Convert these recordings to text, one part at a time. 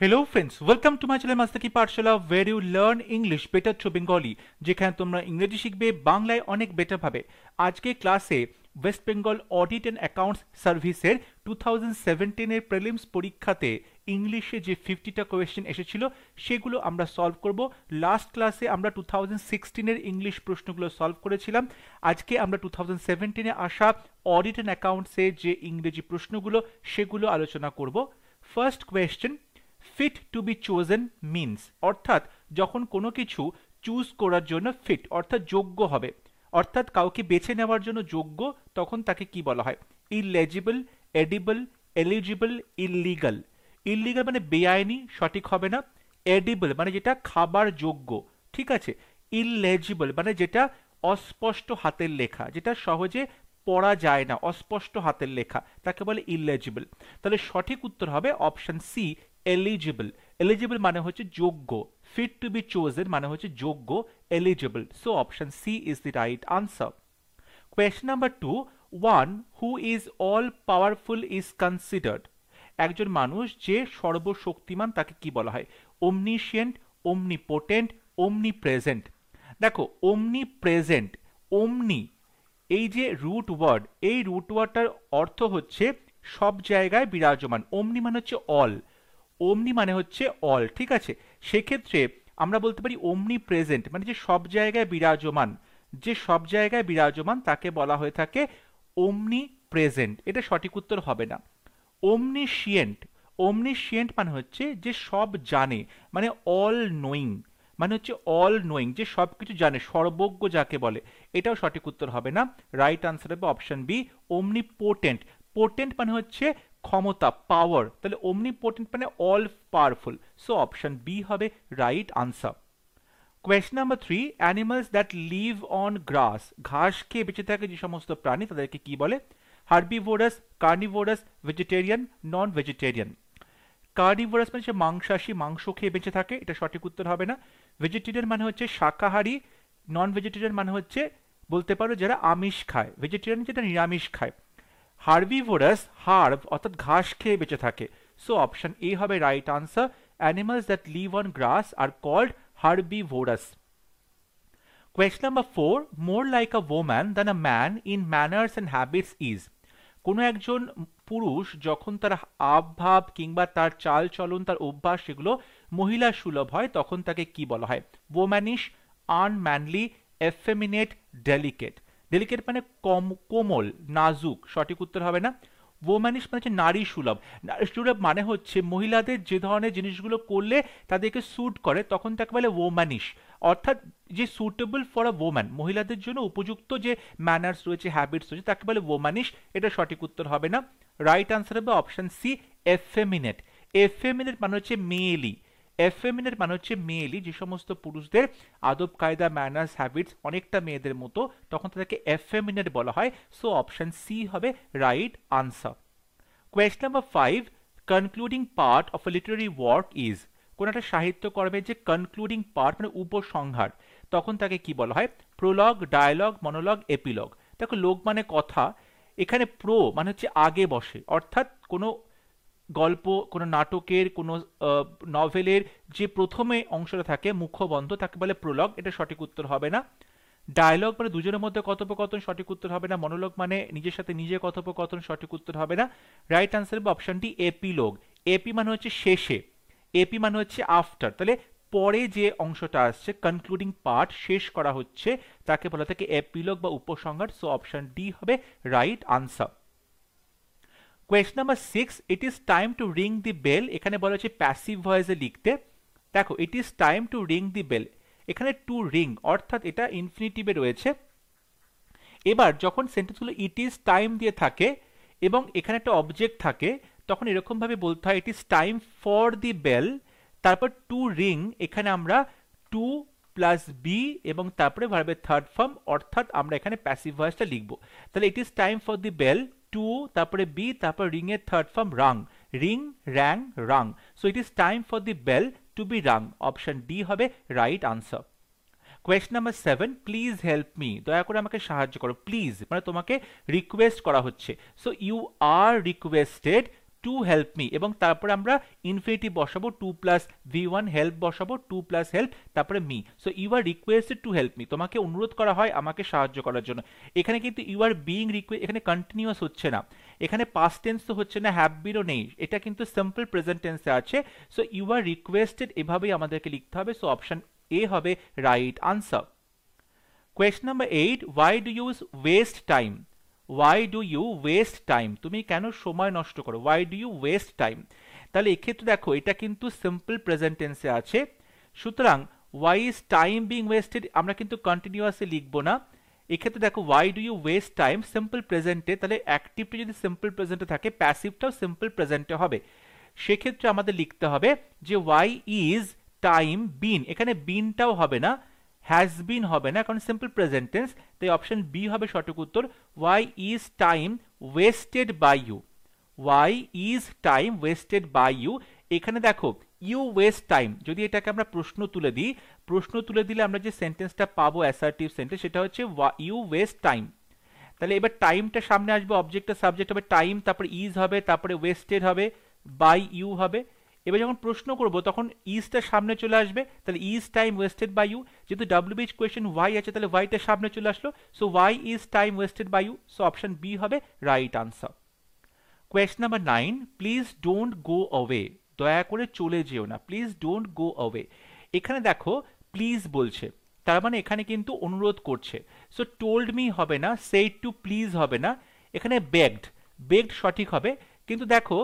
Hello friends, welcome to my channel Mastaki Pathshala where you learn English better through Bengali যেখানে তোমরা ইংরেজি শিখবে বাংলায় অনেক বেটার ভাবে। আজকে ক্লাসে West Bengal audit and accounts সার্ভিসের 2017 এর প্রিলিমস পরীক্ষাতে ইংলিশে যে 50টা কোয়েশ্চেন এসেছিল সেগুলো আমরা সলভ করব। লাস্ট ক্লাসে আমরা 2016 এর ইংলিশ প্রশ্নগুলো সলভ করেছিলাম। আজকে আমরা 2017 এ আসা অডিট অ্যান্ড অ্যাকাউন্টসে যে ইংরেজি প্রশ্নগুলো সেগুলো আলোচনা করব। First question, fit to be chosen means অর্থাৎ যখন কোনো কিছু চুজ করার জন্য ফিট অর্থাৎ যোগ্য হবে, অর্থাৎ কাউকে বেছে নেওয়ার জন্য যোগ্য, তখন তাকে কি বলা হয়? ইলএজিবল, এডিবল, এলিজিবল, ইললিগাল। ইললিগাল মানে বেআইনি, সঠিক হবে না। এডিবল মানে যেটা খাবার যোগ্য, ঠিক আছে। ইললেজিবল মানে যেটা অস্পষ্ট হাতের লেখা, যেটা সহজে পড়া যায় না, অস্পষ্ট হাতের লেখা, তাকে বলে ইললেজিবল। তাহলে সঠিক উত্তর হবে অপশন সি, এলিজিবল। এলিজিবল মানে হচ্ছে যোগ্য, ফিট টু বি চোজেন মানে হচ্ছে যোগ্য, eligible. So option C is the right answer. Question number 2, one who is all powerful is considered. একজন মানুষ যে সর্বশক্তিমান তাকে কি বলা হয়? ওমনিশিয়েন্ট, ওমনিপোটেন্ট, ওমনিপ্রেজেন্ট। দেখো ওমনিপ্রেজেন্ট, ওমনি এই যে রুট ওয়ার্ড, এই রুট ওয়ার্ডটার অর্থ হচ্ছে সব জায়গায় বিরাজমান। ওমনি মানে হচ্ছে অল, ওমনি মানে হচ্ছে অল, ঠিক আছে। সেক্ষেত্রে আমরা বলতে পারি ওমনি প্রেজেন্ট মানে যে সব জায়গায় বিরাজমান, যে সব জায়গায় বিরাজমান তাকে বলা হয়ে থাকে ওমনি প্রেজেন্ট। এটা সঠিক উত্তর হবে না। ওমনিশিয়েন্ট, ওমনিশিয়েন্ট মানে হচ্ছে যে সব জানে, মানে অল নোয়িং, মানে হচ্ছে অল নোয়িং, যে সব কিছু জানে, সর্বজ্ঞ যাকে বলে। এটাও সঠিক উত্তর হবে না। রাইট আনসার হবে অপশন বি, ওমনিপোটেন্ট। পোটেন্ট মানে হচ্ছে ক্ষমতা, পাওয়ার, তাহলে ওমনিপোটেন্ট মানে all powerful. So option B হবে right answer. Question number 3, animals that live on grass, ঘাস খেয়ে বেঁচে থাকে যে সমস্ত প্রাণী তাদেরকে কি বলে? হার্বিভোরাস, কার্নিভোরাস, ভেজিটেরিয়ান, নন ভেজিটেরিয়ান। কার্নিভোরাস মানে হচ্ছে মাংসাশী, মাংস খেয়ে বেঁচে থাকে, এটা সঠিক উত্তর হবে না। ভেজিটেরিয়ান মানে হচ্ছে শাকাহারী, নন ভেজিটেরিয়ান মানে হচ্ছে বলতে পারো যারা আমিষ খায়, ভেজিটেরিয়ান যেটা নিরামিষ খায়। হার্বিভোরাস হার্ব অর্থাৎ ঘাস খেয়ে বেঁচে থাকে। সো অপশন এ হবে right answer. Animals that live on grass are called herbivorous. Question number 4, more like a woman than a man in manners and habits is. কোনো একজন পুরুষ যখন তার আবভাব কিংবা তার চাল চলন, তার অভ্যাস সেগুলো মহিলা সুলভ হয়, তখন তাকে কি বলা হয়? ওম্যানিশ, আনম্যানলি, এফেমিনেট, ডেলিকেট। ডেলিকেট মানে কোমল, নাজুক, সঠিক উত্তর হবে না। ওম্যানিশ মানে হচ্ছে নারী সুলভ। নারী সুলভ মানে হচ্ছে মহিলাদের যে ধরনের জিনিসগুলো করলে তাদেরকে স্যুট করে তখন তাকে বলে ওম্যানিশ, অর্থাৎ যে সুটেবল ফর আ ওম্যান, মহিলাদের জন্য উপযুক্ত যে ম্যানার্স রয়েছে, হ্যাবিটস রয়েছে, তাকে বলে ওম্যানিশ। এটা সঠিক উত্তর হবে না। রাইট আনসার হবে অপশন সি, এফেমিনেট। এফেমিনেট মানে হচ্ছে মেয়েলি, এফেমিনেট মানে হচ্ছে মেয়েলি, যে সমস্ত পুরুষদের আদব কায়দা, ম্যানার্স, হ্যাবিটস অনেকটা মেয়েদের মতো, তখন তাদেরকে এফেমিনেট বলা হয়। সো অপশন সি হবে right answer. Question number 5, concluding part of A Literary work is. কোন একটা সাহিত্যকর্মের যে কনক্লুডিং পার্ট মানে উপসংহার, তখন তাকে কি বলা হয়? Prologue, dialogue, monologue, epilogue. দেখো লোক মানে কথা, এখানে প্রো মানে হচ্ছে আগে বসে, অর্থাৎ কোনো গল্প, কোনো নাটকের, কোনো নভেলের যে প্রথমে অংশটা থাকে মুখবন্ধ, তাকে বলে প্রোলগ, এটা সঠিক উত্তর হবে না। ডায়লগ মানে দুজনের মধ্যে কথোপকথন, সঠিক উত্তর হবে না। মনোলগ মানে নিজের সাথে নিজে কথোপকথন, সঠিক উত্তর হবে না। রাইট আনসার হবে অপশন ডি, এপিলোগ। এপি মানে হচ্ছে শেষে, এপি মানে হচ্ছে আফটার, তাহলে পরে যে অংশটা আসছে কনক্লুডিং পার্ট, শেষ করা হচ্ছে, তাকে বলা থাকে এপিলোগ বা উপসংহার। সো অপশন ডি হবে right answer. Question number 6, it is time to ring the bell. এখানে বলা হচ্ছে প্যাসিভ ভয়েসে লিখতে। দেখো it is time to ring the bell, এখানে টু রিং অর্থাৎ এটা ইনফিনিটিভে রয়েছে। এবার যখন সেন্টেন্সগুলো ইট ইজ টাইম দিয়ে থাকে এবং এখানে একটা অবজেক্ট থাকে, তখন এরকম ভাবে বলতে হয় it is time for the bell, তারপর টু রিং, এখানে আমরা টু প্লাস বি এবং তারপরে ভার্বের থার্ড ফর্ম, অর্থাৎ আমরা এখানে প্যাসিভ ভয়েসটা লিখবো। তাহলে it is time for the bell, to, তারপরে বি, তারপর রিং এর third form rang, ring, rang, rang. So it is time for the bell to be rang. Option D হবে right answer. Question number 7, please help me, দয়া করে আমাকে সাহায্য করো। Please মানে তোমাকে রিকোয়েস্ট করা হচ্ছে। So you are requested to help me, এবং তারপরে আমরা ইনফিনিটিভ বসাবো, টু প্লাস V1 হেল্প বসাবো, টু প্লাস হেল্প তারপরে me. So you are requested to help me, তোমাকে অনুরোধ করা হয় আমাকে সাহায্য করার জন্য। এখানে কিন্তু ইউ আর বিইং রিকোয়েস্ট, এখানে কন্টিনিউয়াস হচ্ছে না, এখানে পাস্ট টেন্স তো হচ্ছে না, হ্যাভ বিনও নেই, এটা কিন্তু সিম্পল প্রেজেন্ট টেন্সে আছে। সো ইউ আর রিকোয়েস্টেড এভাবেই আমাদেরকে লিখতে হবে। সো অপশন এ হবে right answer. Question number 8, why do you waste time? Why do you waste time, তুমি কেন সময় নষ্ট করো? Why do you waste time, তাহলে এক্ষেত্রে দেখো এটা কিন্তু সিম্পল প্রেজেন্ট টেন্সে আছে, সুতরাং why is time being wasted আমরা কিন্তু কন্টিনিউয়াসলি লিখবো না। এক্ষেত্রে দেখো why do you waste time simple প্রেজেন্টে, তাহলে অ্যাক্টিভটা যদি সিম্পল প্রেজেন্টে থাকে প্যাসিভটাও সিম্পল প্রেজেন্টে হবে। সেক্ষেত্রে আমাদের লিখতে হবে যে ওয়াই ইজ টাইম বিন, এখানে বিনটাও হবে না, হ্যাজ বিন হবে না, কারণ সিম্পল প্রেজেন্ট টেন্স, তাই অপশন বি হবে সঠিক উত্তর। Why is time wasted by you, why is time wasted by you. এখানে দেখো ইউ ওয়েস্ট টাইম, যদি এটাকে আমরা প্রশ্ন তুলে দিই, প্রশ্ন তুলে দিলে আমরা যে সেন্টেন্সটা পাবো অ্যাসার্টিভ সেন্টেন্স, সেটা হচ্ছে ইউ ওয়েস্ট টাইম। তাহলে এবার টাইমটা সামনে আসবে, অবজেক্টটা সাবজেক্ট হবে, টাইম তারপরে ইজ হবে, তারপরে ওয়েস্টেড হবে, বাই ইউ হবে। এবার যখন প্রশ্ন করব তখন ইজটা সামনে চলে আসবে, তাহলে is time wasted by you, যেহেতু ডব্লিউবিএইচ কোয়েশ্চেন ওয়াই আছে তাহলে ওয়াইটা সামনে চলে আসলো, so why is time wasted by you. So option B হবে right answer. Question number 9, please don't go away, দয়া করে চলে যেও না, প্লিজ ডোন্ট গো অ্যাওয়ে। এখানে দেখো প্লিজ বলছে, তার মানে এখানে কিন্তু অনুরোধ করছে। সো টোল্ড মি হবে না, সেইড টু প্লিজ হবে না, এখানে বেগড, বেগড সঠিক হবে। কিন্তু দেখো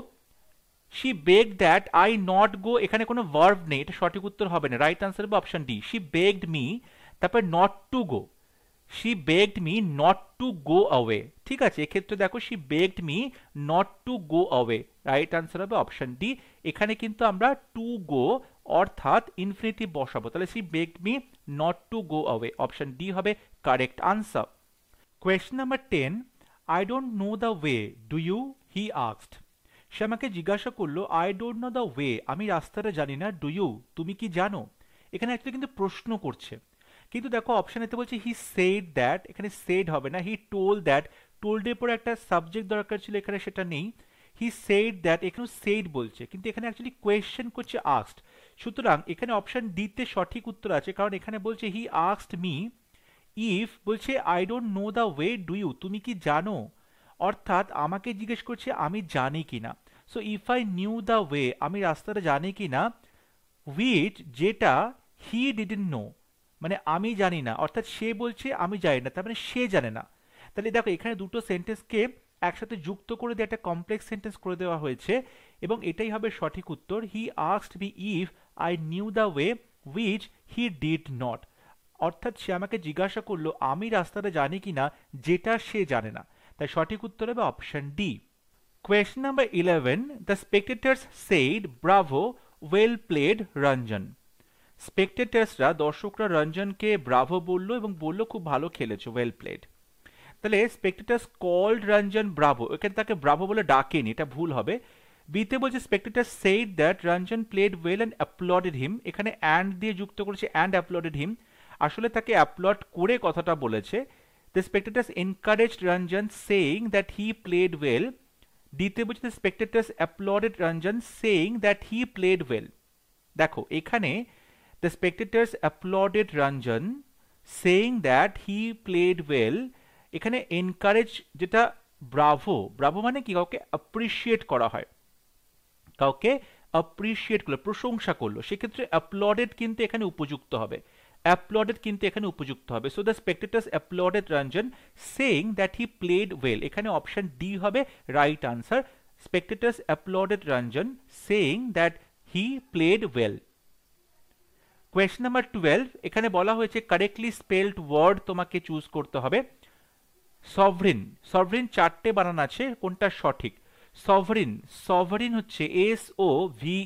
she begged that I not go, এখানে কোনো ভার্ব নেই, এটা সঠিক উত্তর হবে না, রাইট আনসার হবে option D, she begged me তারপর not to go, she begged me not to go away. ঠিক আছে, এক্ষেত্রে দেখো she begged me not to go away, right answer হবে অপশন ডি। এখানে কিন্তু আমরা টু গো অর্থাৎ ইনফিনিটিভ বসাবো, তাহলে she begged me not to go away, option D হবে correct answer. Question number 10, I don't know the way do you, he asked. সে আমাকে জিজ্ঞাসা করলো I don't know the way, আমি রাস্তাটা জানি না, ডু ইউ, তুমি কি জানো। এখানে অ্যাকচুয়ালি কিন্তু প্রশ্ন করছে, কিন্তু দেখো অপশন এতে বলছে হি সেড দ্যাট, এখানে সেড হবে না, হি টোল্ড দ্যাট, টোল্ডের পরে একটা সাবজেক্ট দরকার ছিল, এখানে সেটা নেই, হি সেড দ্যাট, এখানে সেড বলছে, কিন্তু এখানে অ্যাকচুয়ালি কোয়েশ্চেন করছে আস্কড, সুতরাং এখানে অপশন ডিতে সঠিক উত্তর আছে, কারণ এখানে বলছে হি আস্কড মি ইফ, বলছে I don't know the way do you, তুমি কি জানো, অর্থাৎ আমাকে জিজ্ঞেস করছে আমি জানি কিনা। So if I knew the way, আমি রাস্তাটা জানি কিনা, উইচ যেটা, হি ডিডন্ট নো মানে আমি জানি না, অর্থাৎ সে বলছে আমি জানি না, তার মানে সে জানে না। তাহলে দেখো এখানে দুটো সেন্টেন্সকে একসাথে যুক্ত করে দিয়ে একটা কমপ্লেক্স সেন্টেন্স করে দেওয়া হয়েছে, এবং এটাই হবে সঠিক উত্তর। হি asked me if I knew the way which he did not, অর্থাৎ সে আমাকে জিজ্ঞাসা করলো আমি রাস্তাটা জানি কিনা, যেটা সে জানে না, তাই সঠিক উত্তর হবে option D. Question number 11, the spectators said bravo well played Ranjan. স্পেক্টেটার্সরা, দর্শকরা রঞ্জনকে ব্রাভো বললো এবং বললো খুব ভালো খেলেছো, ওয়েল প্লেড। তাহলে স্পেক্টেটার্স কল্ড রঞ্জন ব্রাভো, এখানে তাকে ব্রাভো বলে ডাকেনি, এটা ভুল হবে। বিতে বলছে spectators said that Ranjan played well and applauded him, এখানে অ্যান্ড দিয়ে যুক্ত করেছে, অ্যান্ড অ্যাপ্লডেড হিম, আসলে তাকে অ্যাপ্লড করে কথাটা বলেছে। The spectators encouraged Ranjan saying that he played well, ডিতে বলছে the spectators applauded Ranjan saying that he played well. দেখো এখানে the spectators applauded Ranjan saying that he played well, এখানে encourage যেটা ব্রাভো, ব্রাভো মানে কি, কাউকে অ্যাপ্রিশিয়েট করা হয়, কাউকে অ্যাপ্রিশিয়েট করলো, প্রশংসা করলো, সেক্ষেত্রে applauded কিন্তু এখানে উপযুক্ত হবে, applauded কিন্তু এখানে উপযুক্ত হবে। so the spectators applauded Ranjan saying that he played well, এখানে অপশন ডি হবে right answer, spectators applauded Ranjan saying that he played well। Question number 12, এখানে বলা হয়েছে কারেক্টলি স্পেলড ওয়ার্ড তোমাকে চুজ করতে হবে। সভরিন, সভরিন চারটে বানান আছে, কোনটা সঠিক। সভরিন, সভরিন হচ্ছে SOVE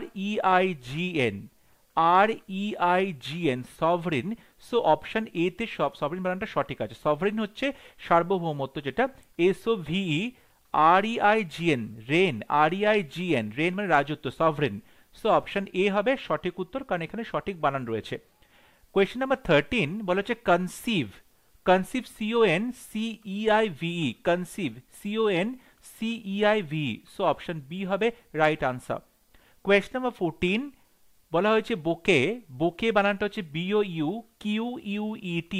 REIGN, REIGN sovereign. So option এ তে সভরিন বানানটা সঠিক আছে, সভরিন হচ্ছে সার্বভৌমত্ব, যেটা SOVE REIGN rain, REIGN rain মানে রাজত্ব, সভরিন। সো অপশন এ হবে সঠিক উত্তর, কারণ এখানে সঠিক বানান রয়েছে। কোয়েশ্চেন নাম্বার 13 বলা হচ্ছে conceive, conceive CONCEIVE, conceive CEIV, so option B হবে রাইট আনসার। কোয়েশ্চন নাম্বার 14 বলা হয়েছে বোকে, বোকে বানানটা হচ্ছে BOUQUET,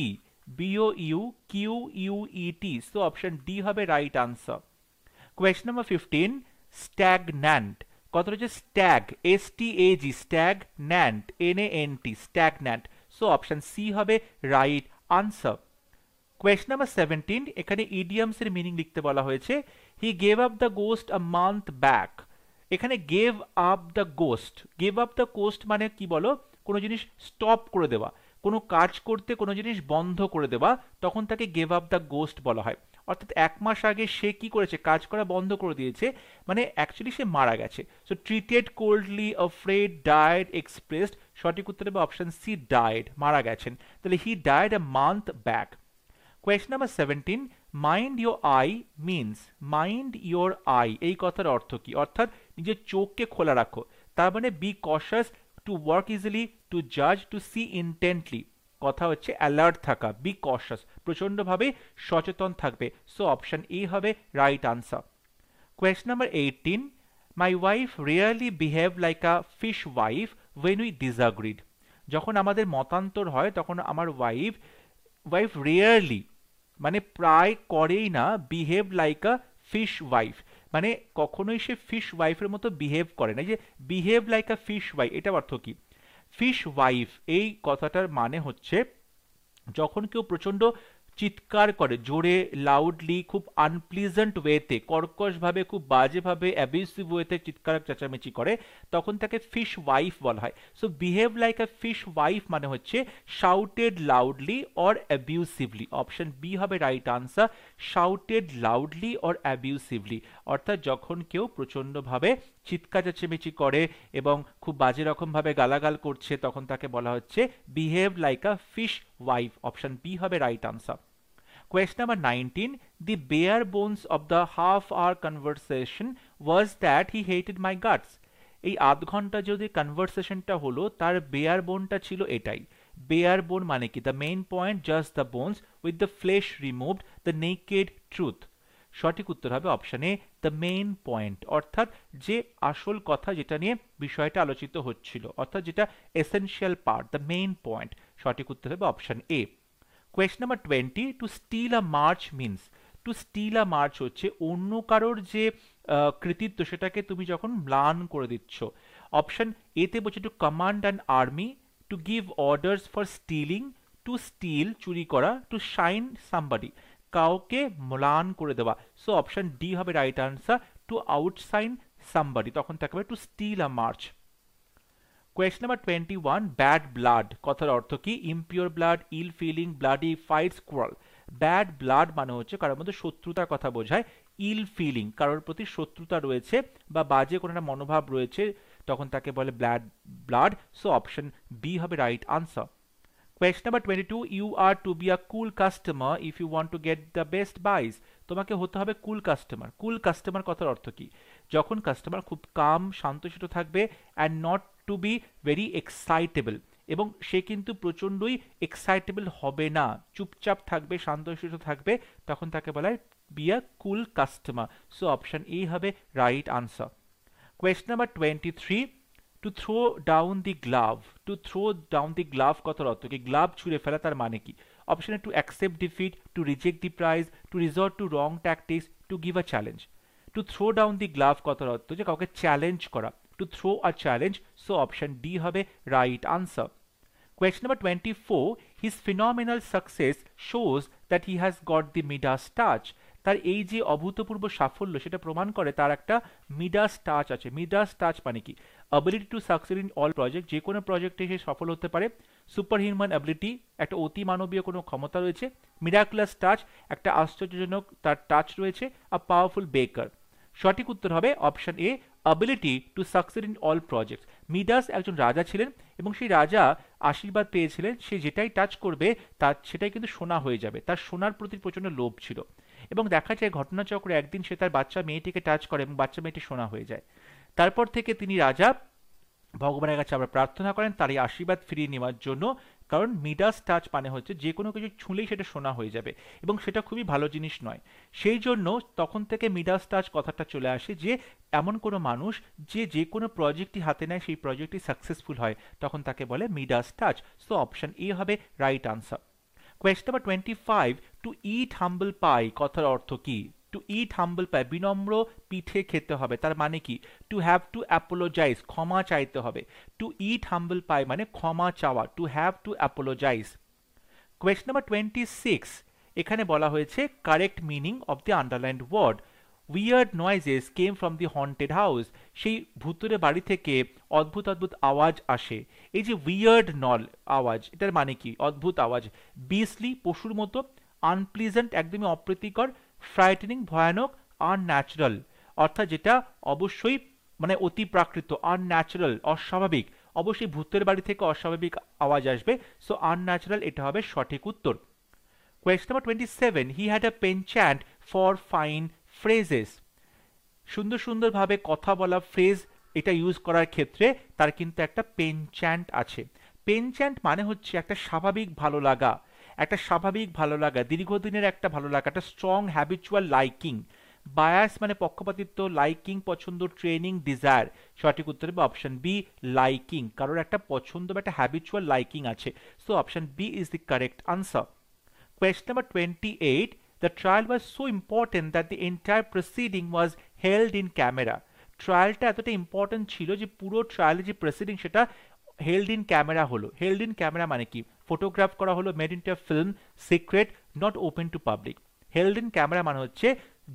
BOUQUET, so option D হবে right answer. Question number 15 stagnant, কথাটা হচ্ছে stag, STAG, stagnant, NANT, stagnant, so option C হবে right answer. Question number 17 এখানে ইডিয়ামস এর মিনিং লিখতে বলা হয়েছে he gave up the ghost a month back. এখানে gave up the ghost, gave up the ghost মানে কি বলো, কোনো জিনিস স্টপ করে দেওয়া, কোনো কাজ করতে কোনো জিনিস বন্ধ করে দেওয়া, তখন তাকে গেভ আপ দ্য গোস্ট বলা হয়। অর্থাৎ 1 মাস আগে সে কি করেছে, কাজ করা বন্ধ করে দিয়েছে, মানে অ্যাকচুয়ালি সে মারা গেছে। সো ট্রিটেড কোল্ডলি, অফ্রেড, ডায়েড, এক্সপ্রেসড, সঠিক উত্তর হবে অপশন সি ডায়েড, মারা গেছেন। তাহলে he died a month back. Question number 17 mind your I means, mind your I এই কথার অর্থ কি, অর্থাৎ নিজের চোখকে খোলা রাখো, তার মানে be cautious, to work easily, to জাজ, টু সি ইন্টেন্টলি, কথা হচ্ছে অ্যালার্ট থাকা, বি কশাস, প্রচণ্ডভাবে সচেতন থাকবে, সো অপশন এ হবে right answer. Question number 18 my wife rarely behave like a fish wife when we disagreed. যখন আমাদের মতান্তর হয় তখন আমার ওয়াইফ রিয়ারলি মানে প্রায় করেই না, behave like a fish wife মানে কখনোই সে ফিশ ওয়াইফের মতো বিহেভ করে না। যে behave like a fish wife এটার অর্থ কি, ফিশ ওয়াইফ এই কথাটার মানে হচ্ছে যখন কেউ প্রচণ্ড চিৎকার করে জোরে, লাউডলি, খুব আনপ্লিজেন্ট ওয়েতে, কর্কশভাবে, খুব বাজেভাবে, অ্যাবিউসিভ ওয়েতে চিৎকার চেঁচামেচি করে, তখন তাকে ফিশ ওয়াইফ বলা হয়। So behave like a fish wife মানে হচ্ছে shouted loudly or abusively, option B হবে right answer, shouted loudly or abusively, অর্থাৎ যখন কেউ প্রচণ্ডভাবে চিৎকার চেঁচামেচি করে এবং খুব বাজে রকমভাবে গালাগাল করছে, তখন তাকে বলা হচ্ছে behave like a fish wife, option B হবে right answer. Question number 19 the bare bones of the half-hour conversation was that he hated my guts. এই আধ ঘন্টা যদি কনভারসেশনটা হলো তার বেয়ার বোনটা ছিল এটাই। বেয়ার বোন মানে কি, the main point, just the bones with the flash removed, the naked truth, সঠিক উত্তর হবে option A the main point, অর্থাৎ যে আসল কথা যেটা নিয়ে বিষয়টা আলোচিত হচ্ছিল, অর্থাৎ যেটা essential part, the main point, সঠিক উত্তর হবে option A. Question number 20 to steal a march means, to steal a march হচ্ছে অন্য কারোর যে কৃতিত্ব সেটাকে তুমি যখন ম্লান করে দিচ্ছ। অপশন এতে বলছে to command an army, to give orders for stealing, to steal চুরি করা, টু শাইন সামবাডি কাউকে ম্লান করে দেওয়া, সো অপশন ডি হবে right answer, to outshine somebody, তখন তাকে হবে to steal a march. Question number 21 bad blood কথার অর্থ কি, impure blood, ill feeling, bloody, fight, squall. Bad blood মানে হচ্ছে কারোর মধ্যে শত্রুতার কথা বোঝায়, ইল ফিলিং কারোর প্রতি শত্রুতা রয়েছে বা বাজে কোনো একটা মনোভাব রয়েছে, তখন তাকে বলে bad blood, so option B হবে right answer. Question number 22 you are to be a cool customer if you want to get the best buys. তোমাকে হতে হবে কুল কাস্টমার। কুল কাস্টমার কথার অর্থ কি, যখন কাস্টমার খুব কাম শান্তশিষ্ট থাকবে and not to be very excitable, এবং সে কিন্তু প্রচণ্ডই এক্সাইটেবল হবে না, চুপচাপ থাকবে, শান্তশিষ্ট থাকবে, তখন তাকে বলা হয় be a cool customer, so option A হবে right answer. Question number 23 to throw down the glove, to throw down the glove কথার অর্থ কি, গ্লাভ ছুঁড়ে ফেলা তার মানে কি। Option A to accept defeat, to reject the prize, to resort to wrong tactics, to give a challenge. To throw down the glove কথার অর্থ যে কাউকে চ্যালেঞ্জ করা, to throw a challenge, so option D হবে right answer. Question number 24 his phenomenal success shows that he has got the Midas touch. তার এই যে অভূতপূর্ব সাফল্য সেটা প্রমাণ করে তার একটা মিডাস টাচ আছে। মিডাস টাচ মানে কি, ability to succeed in all project, যে কোনো প্রজেক্টে সে সফল হতে পারে। সুপার হিউম্যান অ্যাবিলিটি, একটা অতি মানবীয় কোনো ক্ষমতা রয়েছে। মিরাকুলাস টাচ, একটা আশ্চর্যজনক তার টাচ রয়েছে। আ পাওয়ারফুল বেকার, সঠিক উত্তর হবে option A ability to succeed in all projects. Midas একজন রাজা ছিলেন এবং সেই রাজা আশীর্বাদ পেয়েছিলেন, সে যেটাই টাচ করবে তার সেটাই কিন্তু সোনা হয়ে যাবে, তার সোনার প্রতি প্রচণ্ড লোভ ছিল। এবং দেখা যায় ঘটনাচক্রে একদিন সে তার বাচ্চা মেয়েটিকে টাচ করে এবং বাচ্চা মেয়েটি সোনা হয়ে যায়। তারপর থেকে তিনি রাজা ভগবানের কাছে আবার প্রার্থনা করেন তার এই আশীর্বাদ ফিরিয়ে নেওয়ার জন্য, কারণ মিডাস টাচ মানে হচ্ছে যে কোনো কিছু ছুঁলেই সেটা শোনা হয়ে যাবে এবং সেটা খুবই ভালো জিনিস নয়। সেই জন্য তখন থেকে মিডাস টাচ কথাটা চলে আসে যে এমন কোনো মানুষ যে যে কোনো প্রজেক্টই হাতে নেয় সেই প্রজেক্টই সাকসেসফুল হয়, তখন তাকে বলে Midas touch. So option A হবে right answer. Question number 25, to eat humble pie কথার অর্থ কি? টু ইট হাম্বল পাই, বিনম্র পিঠে খেতে হবে, তার মানে কি? টু হ্যাভ টু অ্যাপোলোজাইজ, ক্ষমা চাইতে হবে। টু ইট হাম্বল পাই মানে ক্ষমা চাওয়া, to have to apologise. Question number 26, এখানে বলা হয়েছে correct meaning of the underlined word. Weird noises came from the haunted house, সেই ভুতুরে বাড়ি থেকে অদ্ভুত অদ্ভুত আওয়াজ আসে। এই যে উইয়ার্ড আওয়াজ, এটার মানে কি? অদ্ভুত আওয়াজ। বিসলি পশুর মতো, আনপ্লিজেন্ট একদমই অপ্রীতিকর, ফ্রাইটেনিং ভয়ানক, আনন্যাচারাল অর্থাৎ যেটা অবশ্যই মানে অতি প্রাকৃত, আনন্যাচারাল অস্বাভাবিক। অবশ্যই ভূতের বাড়ি থেকে অস্বাভাবিক আওয়াজ আসবে, সো আনন্যাচারাল এটা হবে সঠিক উত্তর। Question number 27, he had a penchant for fine phrases, সুন্দর সুন্দরভাবে কথা বলা ফ্রেজ এটা ইউজ করার ক্ষেত্রে তার কিন্তু একটা পেনচ্যান্ট আছে। পেনচ্যান্ট মানে হচ্ছে একটা স্বাভাবিক ভালো লাগা, একটা স্বাভাবিক ভালো লাগা, দীর্ঘদিনের একটা ভালো লাগা, একটা স্ট্রং হ্যাবিচুয়াল লাইকিং। বায়াস মানে পক্ষপাতিত্ব, লাইকিং পছন্দ, ট্রেনিং ডিজায়ার। সঠিক উত্তর হবে অপশন বি লাইকিং, কারোর একটা পছন্দ বা একটা হ্যাবিচুয়াল লাইকিং আছে। So option B is the correct answer. Question number 28, the trial was so important that the entire proceeding was held in camera. ট্রায়ালটা এতটা ইম্পর্টেন্ট ছিল যে পুরো ট্রায়ালের যে প্রসিডিং সেটা হেল্ড ইন ক্যামেরা হলো। হেল্ড ইন ক্যামেরা মানে কি? ফটোগ্রাফ করা হলো, made into a film, secret, not open to public. Held in camera মানে হচ্ছে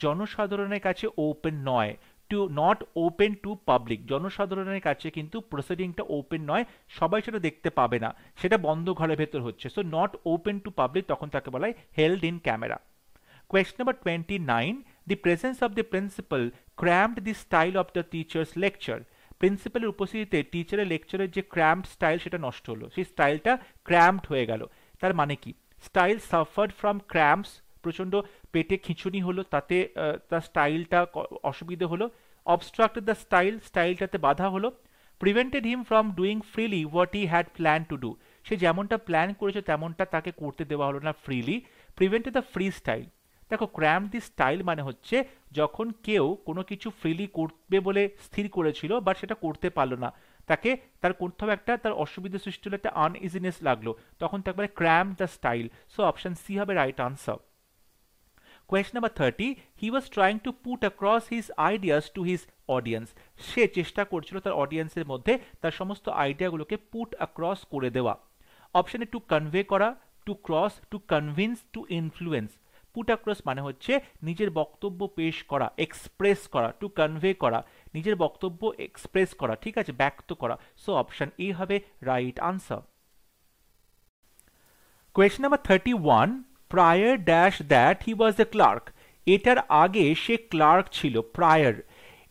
জনসাধারণের কাছে ওপেন নয়, to not open to public, জনসাধারণের কাছে কিন্তু প্রসিডিংটা ওপেন নয়, সবাই সেটা দেখতে পাবে না, সেটা বন্ধ ঘরের ভেতর হচ্ছে। So not open to public, তখন তাকে বলা হয় held in camera. Question number 29, the presence of the principal cramped the style of the teacher's lecture. প্রিন্সিপালের উপস্থিতিতে টিচারের লেকচারের যে ক্র্যাম্পড স্টাইল সেটা নষ্ট হলো, সেই স্টাইলটা ক্র্যাম্পড হয়ে গেল। তার মানে কি? স্টাইল সাফার্ড ফ্রম ক্র্যাম্পস, প্রচণ্ড পেটে খিঁচুনি হলো, তাতে তার স্টাইলটা অসুবিধে হলো। অবস্ট্রাক্টেড দ্য স্টাইল, স্টাইলটাতে বাধা হলো। Prevented him from doing freely what he had plan to do, সে যেমনটা প্ল্যান করেছে তেমনটা তাকে করতে দেওয়া হলো না freely. Prevented the free style, দেখো ক্র্যাম্প দি স্টাইল মানে হচ্ছে যখন কেউ কোনো কিছু ফ্রিলি করবে বলে স্থির করেছিল বাট সেটা করতে পারলো না, তাকে তার করতে হবে একটা, তার অসুবিধা সৃষ্টি হলো, একটা আনইজিনেস লাগলো, তখন তাকে বলে cramp the style. So option C হবে right answer. Question number 30, he was trying to put across his ideas to his audience, সে চেষ্টা করছিল তার অডিয়েন্সের মধ্যে তার সমস্ত আইডিয়াগুলোকে পুট অ্যাক্রস করে দেওয়া। অপশনে টু কনভে করা, to cross, to convince, to influence. Put across মানে হচ্ছে নিজের বক্তব্য পেশ করা, এক্সপ্রেস করা। টু কনভে করা, নিজের বক্তব্য এক্সপ্রেস করা, ঠিক আছে, ব্যক্ত করা। সো অপশন এ হবে right answer. Question number 31, prior dash that he was a clerk, এটার আগে সে ক্লার্ক ছিল। প্রায়র,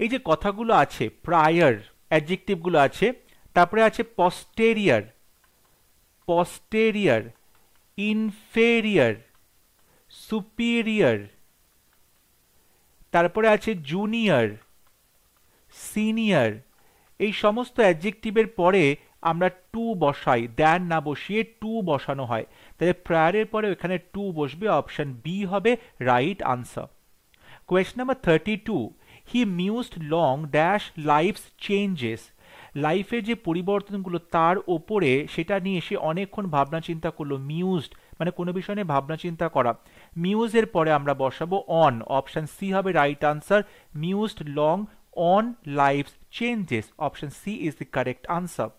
এই যে কথাগুলো আছে প্রায়র অ্যাডজেক্টিভগুলো আছে, তারপরে আছে পস্টেরিয়র, পস্টেরিয়র, ইনফেরিয়র, সুপিরিয়র, তারপরে আছে জুনিয়র, সিনিয়র। এই সমস্ত অ্যাডজেক্টিভের পরে আমরা টু বসাই, দ্যান না বসিয়ে টু বসানো হয়, তাহলে প্রায়ারের পরে এখানে টু বসবে, অপশন বি হবে রাইট আনসার। কোয়েশ্চন নাম্বার 32, হি মিউজড লং ড্যাশ লাইফস চেঞ্জেস, লাইফের যে পরিবর্তনগুলো তার ওপরে সেটা নিয়ে সে অনেকক্ষণ ভাবনা চিন্তা করলো। মিউজড মানে কোনো বিষয় নিয়ে ভাবনা চিন্তা করা। মিউজের পরে আমরা বসাবো অন, অপশন সি হবে right answer. Mused long on life's changes, option C is the correct answer.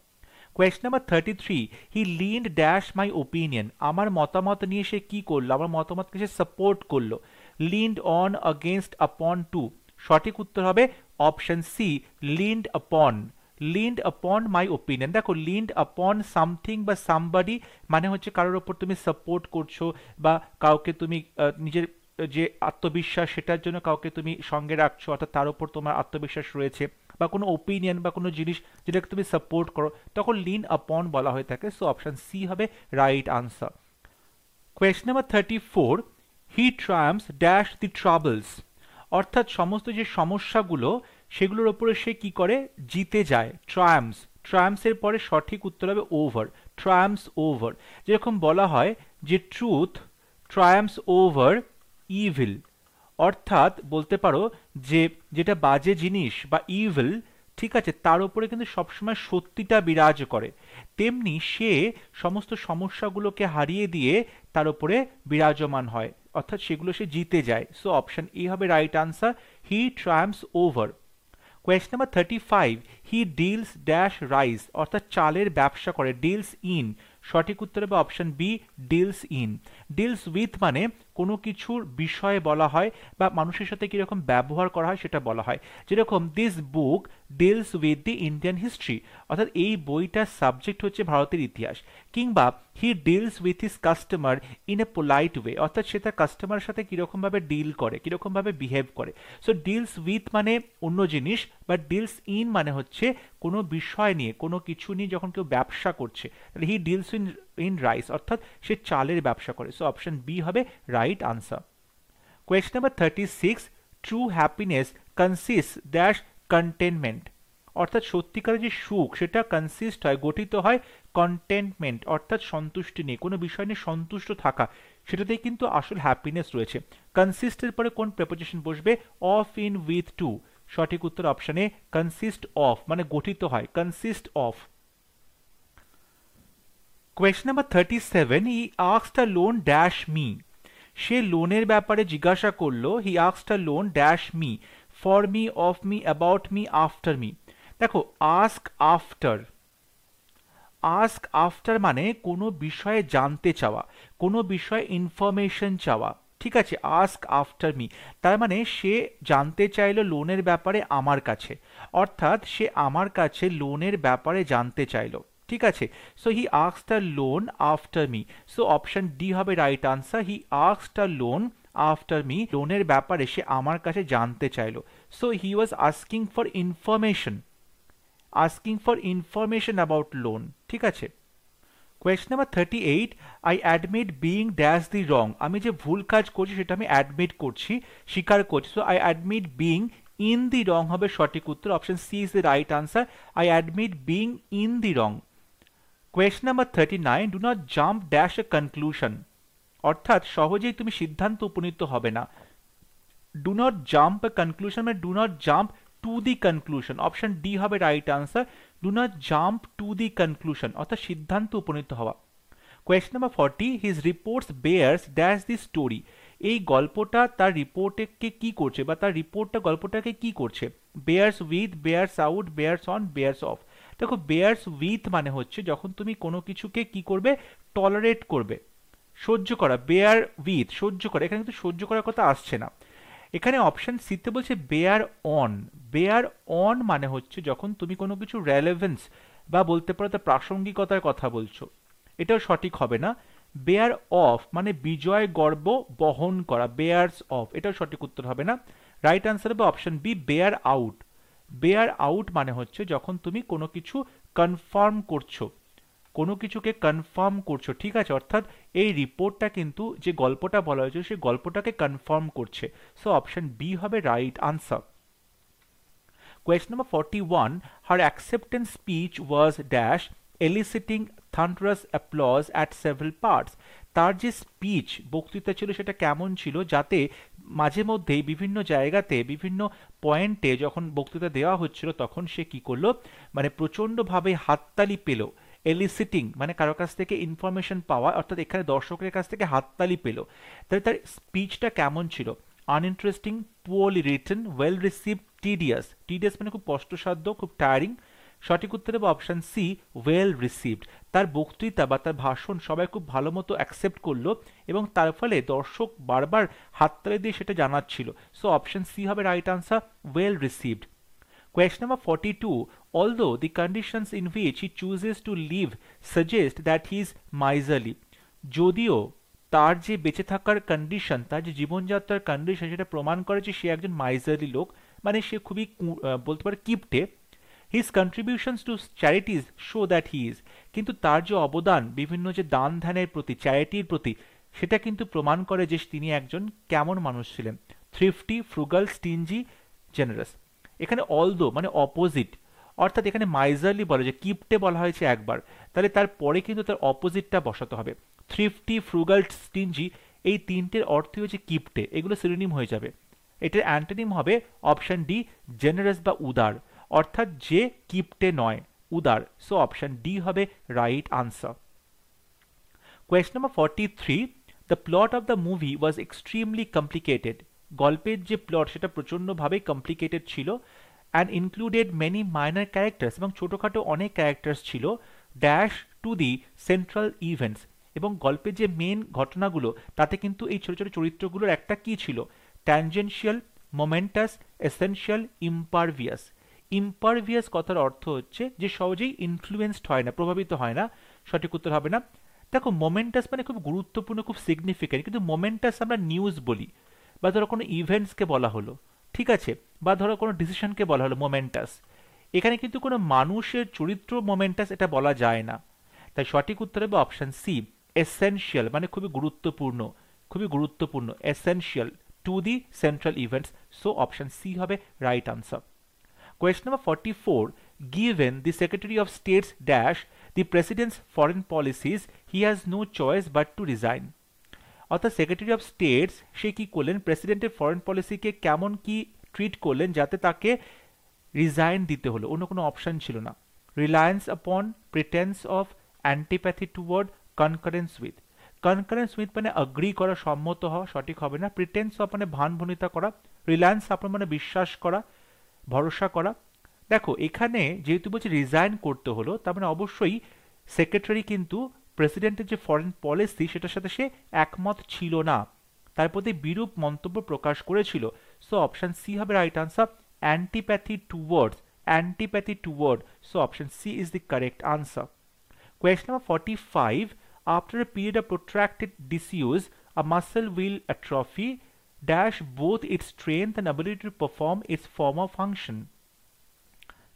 Question number 33, he leaned dash my opinion, আমার মতামত নিয়ে সে কি করলো, আমার মতামতকে সে সাপোর্ট করলো। Leaned on against upon to, সঠিক উত্তর হবে option C leaned upon. Leaned upon my opinion, দেখো লিন্ড আপন সামথিং বা সামবডি মানে হচ্ছে কারোর ওপর তুমি সাপোর্ট করছো বা কাউকে তুমি নিজের যে আত্মবিশ্বাস সেটার জন্য কাউকে তুমি সঙ্গে রাখছো, অর্থাৎ তার উপর তোমার আত্মবিশ্বাস রয়েছে, বা কোনো ওপিনিয়ন বা কোনো জিনিস যেটাকে তুমি সাপোর্ট করো, তখন লিন আপন বলা হয়ে থাকে। সো অপশন সি হবে right answer. Question number 34, he ট্রায়াম্পস dash the troubles, অর্থাৎ সমস্ত যে সমস্যাগুলো সেগুলোর ওপরে সে কি করে, জিতে যায়। ট্রায়াম্পস, ট্রায়াম্পসের পরে সঠিক উত্তর হবে ওভার। ট্রায়াম্পস ওভার, যেরকম বলা হয় যে ট্রুথ ট্রায়াম্পস ওভার ইভিল, অর্থাৎ বলতে পারো যে যেটা বাজে জিনিস বা ইভিল, ঠিক আছে, তার উপরে কিন্তু সবসময় সত্যিটা বিরাজ করে, তেমনি সে সমস্ত সমস্যাগুলোকে হারিয়ে দিয়ে তার উপরে বিরাজমান হয়, অর্থাৎ সেগুলো সে জিতে যায়। সো অপশন এ হবে right answer, he triumphs over. Question number 35, he deals dash rice, অর্থাৎ চালের ব্যবসা করে, ডিলস ইন, সঠিক উত্তর হবে option B, deals in. Deals with মানে কোনো কিছুর বিষয়ে বলা হয় বা মানুষের সাথে কিরকম ব্যবহার করা হয় সেটা বলা হয়, যেরকম this book deals with the Indian history, অর্থাৎ এই বইটার সাবজেক্ট হচ্ছে ভারতের ইতিহাস। কিংবা he deals with his customer in a polite way, অর্থাৎ সে তার কাস্টমারের সাথে কিরকমভাবে ডিল করে, কিরকমভাবে বিহেভ করে। সো ডিলস উইথ মানে অন্য জিনিস, বাট ডিলস ইন মানে হচ্ছে কোনো বিষয় নিয়ে, কোনো কিছু নিয়ে যখন কেউ ব্যবসা করছে, তাহলে হি ডিলস ইন রাইস, অর্থাৎ সে চালের ব্যবসা করে। সো অপশন বি হবে right answer. Question number 36, true happiness consist dash containment, অর্থাৎ সত্যিকারের যে সুখ সেটা কনসিস্ট হয়, গঠিত হয় কন্টেনমেন্ট, অর্থাৎ সন্তুষ্টি নিয়ে, কোনো বিষয় নিয়ে সন্তুষ্ট থাকা, সেটাতেই কিন্তু আসল হ্যাপিনেস রয়েছে। কনসিস্টের পরে কোন প্রেপোজিশন বসবে? অফ, ইন, উইথ, টু, সঠিক উত্তর অপশনে কনসিস্ট অফ, মানে গঠিত হয়, consist of. Question number 37, he asked a loan dash me, সে লোনের ব্যাপারে জিজ্ঞাসা করলো, he asked a loan dash me, for me, of me, about me, after me. দেখো আস্ক আফটার, আস্ক আফটার মানে কোনো বিষয়ে জানতে চাওয়া, কোনো বিষয়ে ইনফরমেশন চাওয়া, ঠিক আছে, আস্ক আফটার মি, তার মানে সে জানতে চাইলো লোনের ব্যাপারে আমার কাছে, অর্থাৎ সে আমার কাছে লোনের ব্যাপারে জানতে চাইলো, ঠিক আছে। So he asked a loan after me, so option D হবে right answer, he asked a loan after me, লোনের ব্যাপারে সে আমার কাছে জানতে চাইলো। So he was asking for information, asking for information about loan, ঠিক আছে। Question number 38, I admit being dash the wrong, আমি যে ভুল কাজ করছি সেটা আমি অ্যাডমিট করছি, স্বীকার করছি। So I admit being in the wrong হবে সঠিক উত্তর, option C is the right answer, I admit being in the wrong. Question number 39, do not jump dash a conclusion, অর্থাৎ সহজেই তুমি সিদ্ধান্ত উপনীত হবে না। Do not jump a conclusion মানে do not jump to the conclusion, option D হবে right answer, do not jump to the conclusion, অর্থাৎ সিদ্ধান্ত উপনীত হওয়া। Question number 40, his reports Beers dash the story, এই গল্পটা তার রিপোর্টকে কি করছে বা তার রিপোর্টটা গল্পটাকে কি করছে? Beers with, Beers out, Beers on, Beers of. দেখো বেয়ার্স উইথ মানে হচ্ছে যখন তুমি কোনো কিছুকে কি করবে, টলারেট করবে, সহ্য করা, বেয়ার উইথ সহ্য করা, এখানে কিন্তু সহ্য করার কথা আসছে না, এখানে অপশন সিতে বলছে বেয়ার অন, বেয়ার অন মানে হচ্ছে যখন তুমি কোনো কিছু রেলেভেন্স বা বলতে পারো তার প্রাসঙ্গিকতার কথা বলছো, এটাও সঠিক হবে না। বেয়ার অফ মানে বিজয় গর্ব বহন করা, বেয়ার্স অফ, এটাও সঠিক উত্তর হবে না। রাইট আনসার হবে option B, bear out. Bear out মানে হচ্ছে যখন তুমি কোনো কিছু কনফার্ম করছো, কোনো কিছুকে কনফার্ম করছো, ঠিক আছে, অর্থাৎ এই রিপোর্টটা কিন্তু যে গল্পটা বলা হয়েছে সেই গল্পটাকে কনফার্ম করছে। সো অপশন বি হবে right answer. Question number 41, her acceptance speech was dash eliciting thunderous applause at several parts, তার যে স্পিচ বক্তৃতা ছিল সেটা কেমন ছিল, যাতে মাঝে মধ্যেই বিভিন্ন জায়গাতে বিভিন্ন পয়েন্টে যখন বক্তৃতা দেওয়া হচ্ছিল তখন সে কি করলো, মানে প্রচণ্ডভাবে হাততালি পেল। এলিসিটিং মানে কারো কাছ থেকে ইনফরমেশন পাওয়া, অর্থাৎ এখানে দর্শকের কাছ থেকে হাততালি পেল, তাহলে তার স্পিচটা কেমন ছিল? Uninteresting, poorly written, well received, tedious, tedious মানে খুব কষ্টসাধ্য, খুব টায়ারিং, সঠিক উত্তর হবে অপশন সি, ওয়েল রিসিভড, তার বক্তৃতা বা তার ভাষণ সবাই খুব ভালো মতো অ্যাকসেপ্ট করলো এবং তার ফলে দর্শক বারবার হাততালি দিয়ে সেটা জানাচ্ছিল। সো অপশন সি হবে right answer, well received. Question number 42, although the conditions in which he chooses to live suggest that he is miserly, যদিও তার যে বেঁচে থাকার কন্ডিশন, তার যে জীবনযাত্রার কন্ডিশন সেটা প্রমাণ করে যে সে একজন মাইজারলি লোক, মানে সে খুবই বলতে পারে কিপটে। His contributions to charities show that he is, কিন্তু তার যে অবদান বিভিন্ন যে দান ধ্যানের প্রতি, চ্যারিটির প্রতি, সেটা কিন্তু প্রমাণ করে যে তিনি একজন কেমন মানুষ ছিলেন, থ্রিফটি, ফ্রুগাল, স্টিনজি, জেনারাস। এখানে অলদো মানে অপোজিট, অর্থাৎ এখানে মাইজারলি বলে যে কিপ্টে বলা হয়েছে একবার, তাহলে তারপরে কিন্তু তার অপোজিটটা বসাতে হবে। থ্রিফটি, ফ্রুগাল, স্টিনজি, এই তিনটের অর্থই হচ্ছে কিপ্টে, এগুলো সিনোনিম হয়ে যাবে। এটার অ্যান্টোনিম হবে অপশন ডি, জেনারাস বা উদার, অর্থাৎ যে কিপ্টে নয়, উদার। সো অপশন ডি হবে right answer. Question number 43, the plot of the movie was extremely complicated. গল্পের যে প্লট সেটা প্রচণ্ডভাবে কমপ্লিকেটেড ছিল, and included many minor characters, এবং ছোটোখাটো অনেক ক্যারেক্টার্স ছিল, dash two the central events, এবং গল্পের যে মেন ঘটনাগুলো তাতে কিন্তু এই ছোটো ছোটো চরিত্রগুলোর একটা কি ছিল, ট্যানজেনশিয়াল, মোমেন্টাস, এসেনশিয়াল, ইম্পারভিয়াস। ইম্পারভিয়াস কথার অর্থ হচ্ছে যে সহজেই ইনফ্লুয়েন্সড হয় না, প্রভাবিত হয় না, সঠিক উত্তর হবে না। দেখো মোমেন্টাস মানে খুব গুরুত্বপূর্ণ, খুব সিগনিফিক্যান্ট, কিন্তু মোমেন্টাস আমরা নিউজ বলি, বা ধরো কোনো ইভেন্টসকে বলা হলো, ঠিক আছে, বা ধরো কোনো ডিসিশনকে বলা হলো মোমেন্টাস। এখানে কিন্তু কোনো মানুষের চরিত্র মোমেন্টাস এটা বলা যায় না। তাই সঠিক উত্তর হবে অপশন সি, এসেনশিয়াল, মানে খুবই গুরুত্বপূর্ণ, খুবই গুরুত্বপূর্ণ, essential to the central events. So option C হবে right answer. Question number 44, given the Secretary of State's dash the President's foreign policies, he has no choice but to resign. অর্থাৎ secretary of states সে কি করলেন, প্রেসিডেন্টের foreign পলিসিকে কেমন কি treat করলেন যাতে তাকে রিজাইন দিতে হলো, অন্য কোনো অপশন ছিল না। রিলায়েন্স আপন, pretence of, antipathy toward, concurrence with. Concurrence with মানে অ্যাগ্রি করা, সম্মত হওয়া, সঠিক হবে না। প্রিটেন্স অফ মানে ভানভনিতা করা। রিলায়েন্স আপন মানে বিশ্বাস করা, ভরসা করা। দেখো এখানে যেহেতু বলছে রিজাইন করতে হলো, তার মানে অবশ্যই সেক্রেটারি কিন্তু প্রেসিডেন্টের যে ফরেন পলিসি সেটার সাথে সে একমত ছিল না, তার প্রতি বিরূপ মন্তব্য প্রকাশ করেছিল। সো অপশন সি হবে right answer, antipathy towards, antipathy toward. So option C is the correct answer. Question number 45, after a period of protracted disuse, a muscle will atrophy dash both its strength and ability to perform its former function.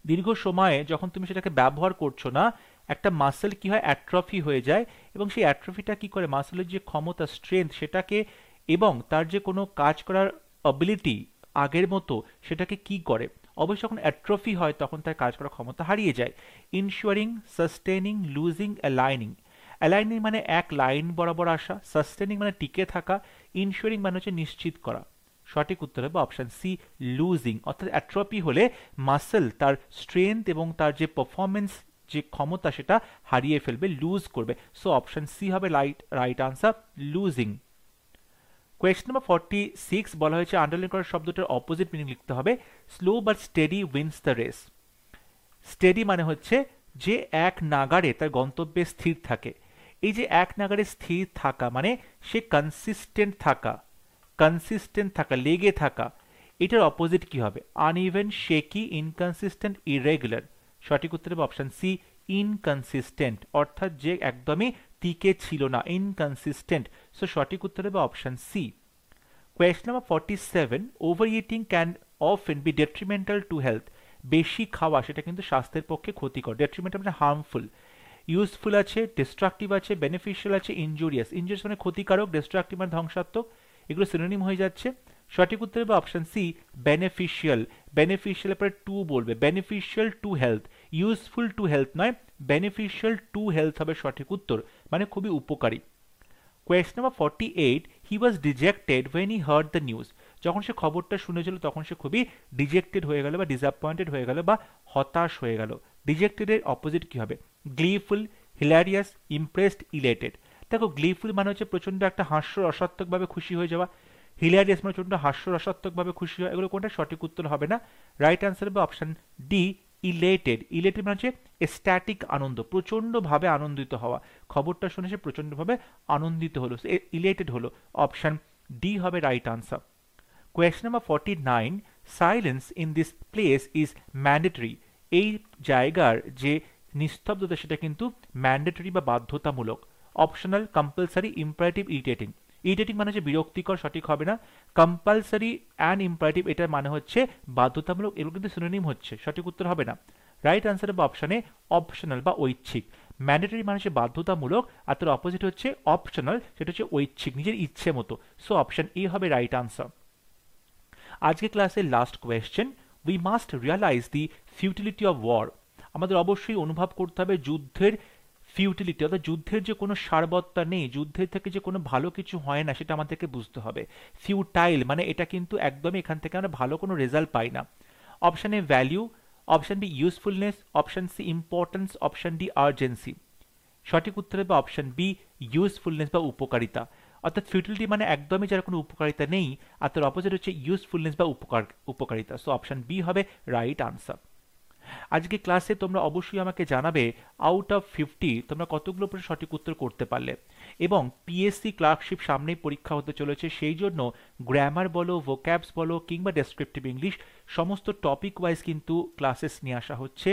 দীর্ঘ সময়ে যখন তুমি সেটাকে ব্যবহার করছো না, একটা muscle কি হয়, অ্যাট্রফি হয়ে যায়, এবং সেই অ্যাট্রফিটা কি করে, মাসেলের যে ক্ষমতা, স্ট্রেংথ সেটাকে, এবং তার যে কোনো কাজ করার অ্যাবিলিটি আগের মতো সেটাকে কি করে, অবশ্যই যখন অ্যাট্রফি হয় তখন তার কাজ করার ক্ষমতা হারিয়ে যায়। Ensuring, sustaining, losing, aligning. Aligning মানে এক লাইন বরাবর আসা, সাস্টেনিং মানে টিকে থাকা, ইনশিওরিং মানে হচ্ছে নিশ্চিত করা। সঠিক উত্তর হবে অপশন সি, লুজিং। অর্থাৎ অ্যাট্রফি হলে মাসেল তার স্ট্রেংথ এবং তার যে পারফরমেন্স, যে ক্ষমতা সেটা হারিয়ে ফেলবে, লুজ করবে। সো অপশন সি হবে right answer, losing. Question number 46 বলা হয়েছে আন্ডারলাইন করা শব্দটার অপোজিট মিনিং লিখতে হবে। Slow but steady wins the race. Steady মানে হচ্ছে যে এক নাগাড়ে তার গন্তব্যে স্থির থাকে। এই যে এক নাগাড়ে স্থির থাকা মানে সে কনসিস্টেন্ট থাকা, কনসিস্টেন্ট থাকা, লেগে থাকা। এটার অপোজিট কি হবে, আনইভেন, শেকি, ইনকনসিস্টেন্ট, ইরেগুলার। সঠিক উত্তর হবে অপশন সি, ইনকনসিস্টেন্ট, অর্থাৎ যে একদমই টিকে ছিল না, ইনকনসিস্টেন্ট। সো সঠিক উত্তর হবে option C. Question number 47, over eating can often be detrimental to health. বেশি খাওয়া সেটা কিন্তু স্বাস্থ্যের পক্ষে ক্ষতিকর। ডেট্রিমেন্টাল মানে হার্মফুল। ইউজফুল আছে, ডিস্ট্রাকটিভ আছে, বেনিফিশিয়াল আছে, ইনজুরিয়াস। ইনজুরিয়াস মানে ক্ষতিকারক, ডিস্ট্রাকটিভ মানে ধ্বংসাত্মক, এগুলো সিনোনিম হয়ে যাচ্ছে। সঠিক উত্তর হবে অপশন সি, বেনিফিশিয়াল। বেনিফিশিয়াল পরে টু বলবে, beneficial to health, useful to health নয়, বেনিফিশিয়াল টু হেলথ হবে সঠিক উত্তর, মানে খুবই উপকারী। Question number 48, he was dejected when he heard the news. যখন সে খবরটা শুনেছিল তখন সে খুবই ডিজেক্টেড হয়ে গেল বা ডিসঅ্যাপয়েন্টেড হয়ে গেল বা হতাশ হয়ে গেল। ডিজেক্টেডের অপোজিট কি হবে, গ্লিফুল, হিলারিয়াস, ইমপ্রেসড, ইলেটেড। দেখো গ্লিফুল মানে হচ্ছে প্রচণ্ড একটা হাস্যরসাত্মকভাবে খুশি হয়ে যাওয়া, হিলারিয়াস মানে প্রচণ্ড হাস্যরসাত্মকভাবে খুশি হওয়া, এগুলো কোনটা সঠিক উত্তর হবে না। রাইট আনসার হবে অপশন ডি, ইলেটেড। ইলেটেড মানে হচ্ছে এস্ট্যাটিক আনন্দ, প্রচণ্ডভাবে আনন্দিত হওয়া, খবরটা শুনে সে প্রচণ্ডভাবে আনন্দিত হলো, ইলেটেড হলো। অপশন ডি হবে right answer. Question number 49, silence in this place is mandatory. এই জায়গার যে নিস্তব্ধতা সেটা কিন্তু ম্যান্ডেটরি বা বাধ্যতামূলক। Optional, compulsory, imperative, irritating. Irritating মানে হচ্ছে বিরক্তিকর, সঠিক হবে না। কম্পালসারি অ্যান্ড ইম্পারেটিভ এটার মানে হচ্ছে বাধ্যতামূলক, এগুলো কিন্তু সিনোনিম হচ্ছে, সঠিক উত্তর হবে না। রাইট আনসার হবে অপশনে অপশনাল বা ঐচ্ছিক। ম্যান্ডেটরি মানে হচ্ছে বাধ্যতামূলক, আর তার অপোজিট হচ্ছে অপশনাল, সেটা হচ্ছে ঐচ্ছিক, নিজের ইচ্ছে মতো। সো অপশন এ হবে রাইট আনসার। আজকে ক্লাসের last question, we must realize the futility of war, আমাদের অবশ্যই অনুভব করতে হবে যুদ্ধের ফিউটিলিটি, অর্থাৎ যুদ্ধের যে কোনো সারবত্তা নেই, যুদ্ধের থেকে যে কোনো ভালো কিছু হয় না, সেটা আমাদেরকে বুঝতে হবে। ফিউটাইল মানে এটা কিন্তু একদমই এখান থেকে আমরা ভালো কোনো রেজাল্ট পাই না। Option A value, option B usefulness, option C importance, option D urgency. সঠিক উত্তর হবে অপশান বি ইউজফুলনেস বা উপকারিতা। অর্থাৎ ফিউটিলিটি মানে একদমই যার কোনো উপকারিতা নেই, আর তার অপোজিট হচ্ছে ইউজফুলনেস বা উপকারিতা। সো অপশান বি হবে রাইট আনসার। আজকে ক্লাসে তোমরা অবশ্যই আমাকে জানাবে আউট অফ 50 তোমরা কতগুলো প্রশ্ন সঠিক উত্তর করতে পারলে। এবং পিএসসি ক্লার্কশিপ সামনেই পরীক্ষা হতে চলেছে, সেই জন্য গ্রামার বলো, ভোক্যাবস বলো কিংবা ডেসক্রিপটিভ ইংলিশ সমস্ত টপিক ওয়াইজ কিন্তু ক্লাসেস নিয়ে আসা হচ্ছে।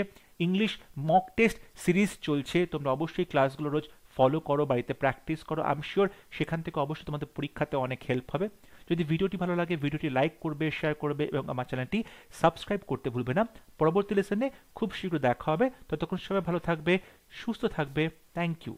ইংলিশ মক টেস্ট সিরিজ চলছে, তোমরা অবশ্যই ক্লাসগুলো রোজ ফলো করো, বাড়িতে প্র্যাকটিস করো। আই এম শিওর সেখান থেকে অবশ্যই তোমাদের পরীক্ষাতে অনেক হেল্প হবে। যদি ভিডিওটি ভালো লাগে ভিডিওটি লাইক করবে, শেয়ার করবে এবং আমার চ্যানেলটি সাবস্ক্রাইব করতে ভুলবে না। পরবর্তী লেসনে খুব শীঘ্র দেখা হবে, ততক্ষণ সবাই ভালো থাকবে, সুস্থ থাকবে। Thank you.